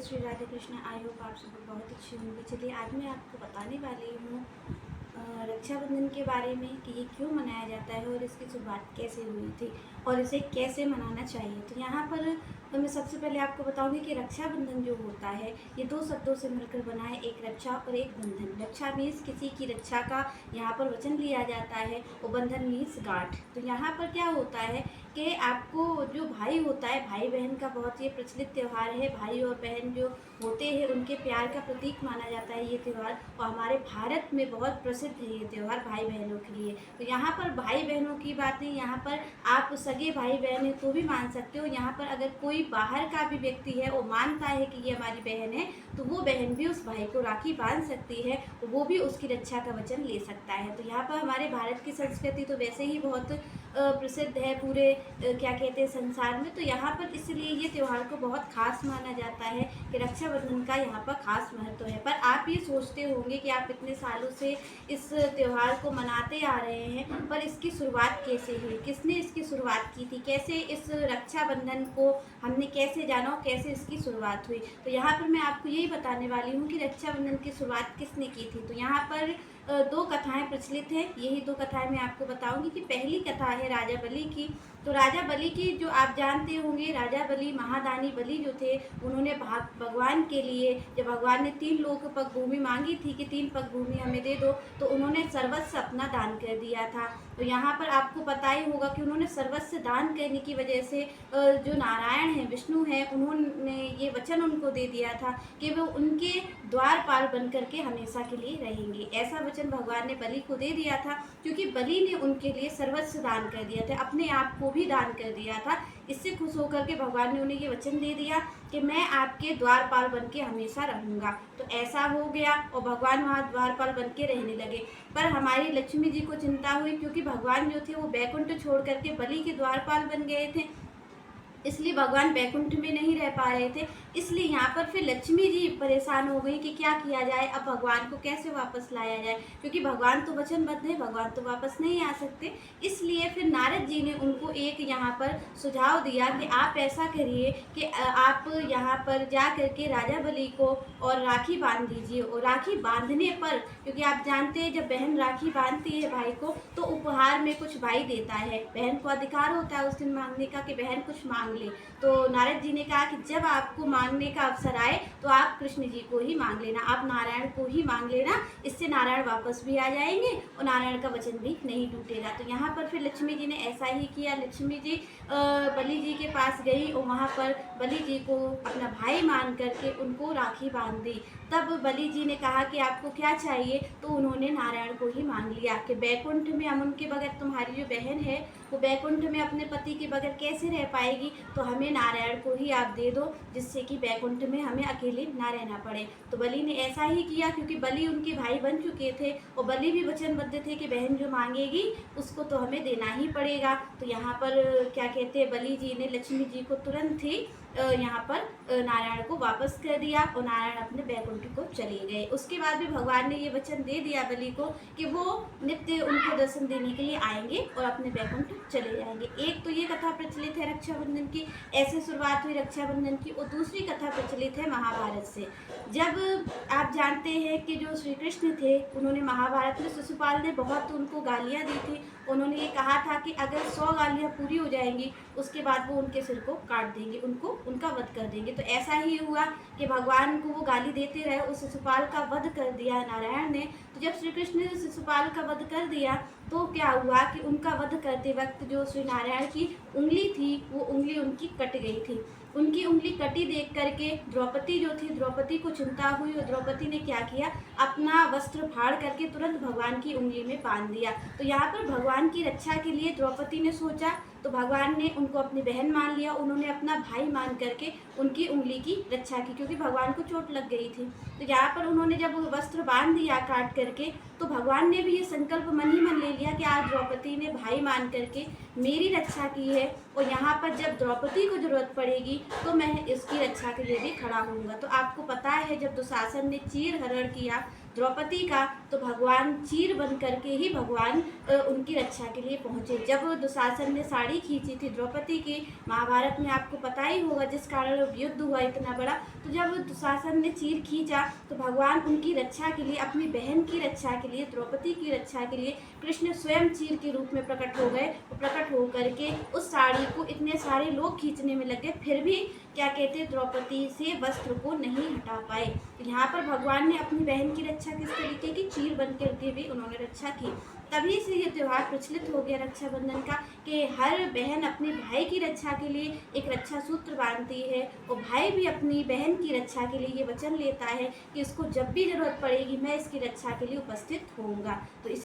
Shri Radhe Krishna. I hope आप सब बहुत अच्छी होंगी। चलिए आज मैं आपको बताने वाली हूँ रक्षाबंधन के बारे में कि ये क्यों मनाया जाता है और इसकी शुरुआत कैसे हुई थी और इसे कैसे मनाना चाहिए। तो यहाँ पर मैं सबसे पहले आपको बताऊंगी कि रक्षाबंधन जो होता है ये दो शब्दों से मिलकर बना है, एक रक्षा और एक बंधन। रक्षा मीन्स किसी की रक्षा का यहाँ पर वचन लिया जाता है और बंधन मीन्स गांठ। तो यहाँ पर क्या होता है कि आपको जो भाई होता है, भाई बहन का बहुत ही प्रचलित त्यौहार है। भाई और बहन जो होते हैं उनके प्यार का प्रतीक माना जाता है ये त्यौहार, और हमारे भारत में बहुत प्रसिद्ध है ये त्यौहार भाई बहनों के लिए। तो यहाँ पर भाई बहनों की बात नहीं, यहाँ पर आप सगे भाई बहन है तो भी मान सकते हो। यहाँ पर अगर कोई बाहर का भी व्यक्ति है वो मानता है कि ये हमारी बहन है तो वो बहन भी उस भाई को राखी बांध सकती है, वो भी उसकी रक्षा का वचन ले सकता है। तो यहाँ पर हमारे भारत की संस्कृति तो वैसे ही बहुत प्रसिद्ध है पूरे क्या कहते हैं संसार में। तो यहाँ पर इसलिए ये त्यौहार को बहुत खास माना जाता है कि रक्षाबंधन का यहाँ पर खास महत्व है। पर आप ये सोचते होंगे कि आप इतने सालों से इस त्यौहार को मनाते आ रहे हैं, पर इसकी शुरुआत कैसे हुई, किसने इसकी शुरुआत की थी, कैसे इस रक्षाबंधन को हमने कैसे जाना और कैसे इसकी शुरुआत हुई। तो यहाँ पर मैं आपको यही बताने वाली हूँ कि रक्षाबंधन की शुरुआत किसने की थी। तो यहाँ पर दो कथाएं प्रचलित हैं, यही दो कथाएं मैं आपको बताऊंगी। कि पहली कथा है राजा बलि की। तो राजा बलि की जो आप जानते होंगे, राजा बलि महादानी बलि जो थे उन्होंने भगवान के लिए, जब भगवान ने 3 लोक पग भूमि मांगी थी कि 3 पग भूमि हमें दे दो, तो उन्होंने सर्वस्व अपना दान कर दिया था। तो यहाँ पर आपको पता ही होगा कि उन्होंने सर्वस्व दान करने की वजह से जो नारायण हैं, विष्णु हैं, उन्होंने ये वचन उनको दे दिया था कि वो उनके द्वारपाल बन करके हमेशा के लिए रहेंगे। ऐसा वचन भगवान ने बलि को दे दिया था, क्योंकि बलि ने उनके लिए सर्वस्व दान कर दिया था, अपने आप को भी दान कर दिया था। इससे खुश होकर के भगवान ने उन्हें ये वचन दे दिया कि मैं आपके द्वारपाल बन के हमेशा रहूँगा। तो ऐसा हो गया और भगवान वहाँ द्वारपाल बन के रहने लगे। पर हमारी लक्ष्मी जी को चिंता हुई, क्योंकि भगवान जो थे वो बैकुंठ छोड़ करके बलि के द्वारपाल बन गए थे, इसलिए भगवान बैकुंठ में नहीं रह पा रहे थे। इसलिए यहाँ पर फिर लक्ष्मी जी परेशान हो गई कि क्या किया जाए, अब भगवान को कैसे वापस लाया जाए, क्योंकि भगवान तो वचनबद्ध है, भगवान तो वापस नहीं आ सकते। इसलिए फिर नारद जी ने उनको एक यहाँ पर सुझाव दिया कि आप ऐसा करिए कि आप यहाँ पर जा करके राजा बलि को और राखी बांध दीजिए। और राखी बांधने पर, क्योंकि आप जानते हैं जब बहन राखी बांधती है भाई को तो उपहार में कुछ भाई देता है, बहन को अधिकार होता है उस दिन मांगने का कि बहन कुछ मांग ले। तो नारद जी ने कहा कि जब आपको मांगने का अवसर आए तो आप कृष्ण जी को ही मांग लेना, आप नारायण को ही मांग लेना, इससे नारायण वापस भी आ जाएंगे और नारायण का वचन भी नहीं टूटेगा। तो यहाँ पर फिर लक्ष्मी जी ने ऐसा ही किया। लक्ष्मी जी बलि जी के पास गई और वहाँ पर बलि जी को अपना भाई मान करके उनको राखी बांध दी। तब बलि जी ने कहा कि आपको क्या चाहिए, तो उन्होंने नारायण को ही मांग लिया कि बैकुंठ में हम उनके बगैर, तुम्हारी जो बहन है वो बैकुंठ में अपने पति के बगैर कैसे रह पाएगी, तो हमें नारायण को ही आप दे दो, जिससे कि बैकुंठ में हमें अकेले ना रहना पड़े। तो बलि ने ऐसा ही किया, क्योंकि बलि उनके भाई बन चुके थे और बलि भी वचनबद्ध थे कि बहन जो मांगेगी उसको तो हमें देना ही पड़ेगा। तो यहाँ पर क्या कहते हैं, बलि जी ने लक्ष्मी जी को तुरंत ही यहाँ पर नारायण को वापस कर दिया और नारायण अपने बैकुंठ को चले गए। उसके बाद भी भगवान ने ये वचन दे दिया बलि को कि वो नित्य उनको दर्शन देने के लिए आएंगे और अपने बैकुंठ चले जाएंगे। एक तो ये कथा प्रचलित है रक्षाबंधन की, ऐसे शुरुआत हुई रक्षाबंधन की। और दूसरी कथा प्रचलित है महाभारत से। जब आप जानते हैं कि जो श्री कृष्ण थे उन्होंने महाभारत में शिशुपाल ने बहुत उनको गालियाँ दी थी। उन्होंने ये कहा था कि अगर 100 गालियाँ पूरी हो जाएंगी उसके बाद वो उनके सिर को काट देंगे, उनका वध कर देंगे। तो ऐसा ही हुआ कि भगवान को वो गाली देते रहे, उस शिशुपाल का वध कर दिया नारायण ने। तो जब श्री कृष्ण ने शिशुपाल का वध कर दिया तो क्या हुआ कि उनका वध करते वक्त जो श्री नारायण की उंगली थी वो उंगली उनकी कट गई थी। उनकी उंगली कटी देख करके द्रौपदी जो थी, द्रौपदी को चिंता हुई और द्रौपदी ने क्या किया, अपना वस्त्र फाड़ करके तुरंत भगवान की उंगली में बांध दिया। तो यहाँ पर भगवान की रक्षा के लिए द्रौपदी ने सोचा, तो भगवान ने उनको अपनी बहन मान लिया, उन्होंने अपना भाई मान करके उनकी उंगली की रक्षा की, क्योंकि भगवान को चोट लग गई थी। तो यहाँ पर उन्होंने जब वस्त्र बांध दिया काट करके, तो भगवान ने भी ये संकल्प मन ही मन ले लिया कि आज द्रौपदी ने भाई मान करके मेरी रक्षा की है, और यहाँ पर जब द्रौपदी को जरूरत पड़ेगी तो मैं इसकी रक्षा के लिए भी खड़ा होऊंगा। तो आपको पता है जब दुशासन ने चीर हरण किया द्रौपदी का, तो भगवान चीर बन करके ही भगवान उनकी रक्षा के लिए पहुँचे। जब दुशासन ने साड़ी साड़ी खींची थी द्रौपदी की। महाभारत में आपको पता ही होगा जिस कारण युद्ध हुआ इतना बड़ा। तो जब दुशासन ने चीर खींचा तो भगवान उनकी रक्षा के लिए, अपनी बहन की रक्षा के लिए, द्रौपदी की रक्षा के लिए कृष्ण स्वयं चीर के रूप में प्रकट हो गए। और प्रकट हो करके उस साड़ी को इतने सारे लोग खींचने में लगे, फिर भी क्या कहते हैं, द्रौपदी से वस्त्र को नहीं हटा पाए। तो यहाँ पर भगवान ने अपनी बहन की रक्षा किस तरीके की, चीर बन करके भी उन्होंने रक्षा की। तभी से ये त्यौहार प्रचलित हो गया रक्षाबंधन का, कि हर बहन अपने भाई की रक्षा के लिए एक रक्षा सूत्र बांधती है, और भाई भी अपनी बहन की रक्षा के लिए ये वचन लेता है कि इसको जब भी ज़रूरत पड़ेगी मैं इसकी रक्षा के लिए उपस्थित होऊंगा। तो